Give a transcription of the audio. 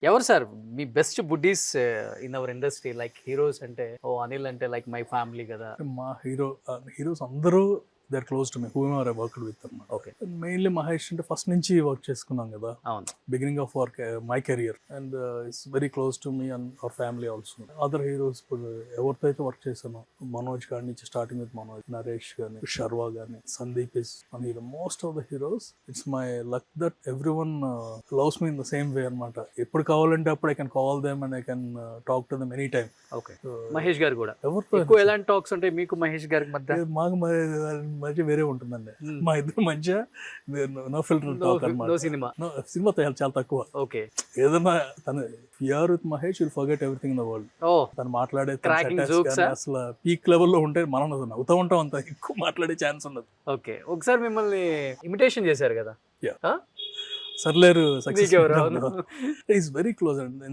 ఎవరు sir me best buddies in our industry? Like heroes అంటే ఓ అనిల్ అంటే లైక్ మై ఫ్యామిలీ కదా. మా హీరోస్ అందరూ they are close to me whoever I worked with అన్నమాట. Okay, mainly Mahesh అంటే first నుంచి వర్క్ చేసుకున్నాం కదా, అవును. Beginning of work my career, and it's very close to me and our family also. Other heroes ఇప్పుడు ఎవరితో అయితే work చేశాను, మనోజ్ గారి నుంచి స్టార్టింగ్ విత్ మనోజ్, నరేష్ కానీ, శర్వా కానీ, Sandeep is one hero. Most of the heroes it's my luck that every one loves me in the same way అనమాట. ఎప్పుడు కావాలంటే అప్పుడు I can call them and I can talk to them any time. Okay, Mahesh గారు కూడా ఎవరితో ఎక్కువ ఎలాంటి talks ఉంటాయి మీకు మహేష్ గారికి మధ్య? మాకు మధ్య వేరే ఉంటుందండి. మా ఇద్దరు మధ్య నో ఫిల్టర్ టాక్ నో అనమాట. సినిమా. సినిమా చాలా తక్కువ. ఓకే, ఏదైనా తను fear with Mahesh will forget everything in the world. ఓ తను మాట్లాడే Cracking jokes ఆ? అసలు పీక్ లెవెల్లో ఉంటే మనం నవ్వుతూ ఉంటాం, అంత ఎక్కువ మాట్లాడే ఛాన్స్ ఉండదు. ఓకే, ఒకసారి మిమ్మల్ని ఇమిటేషన్ చేశారు కదా. సర్లేరు సక్సెస్ మీకెవరు? ఈస్ వెరీ క్లోజ్ అండి.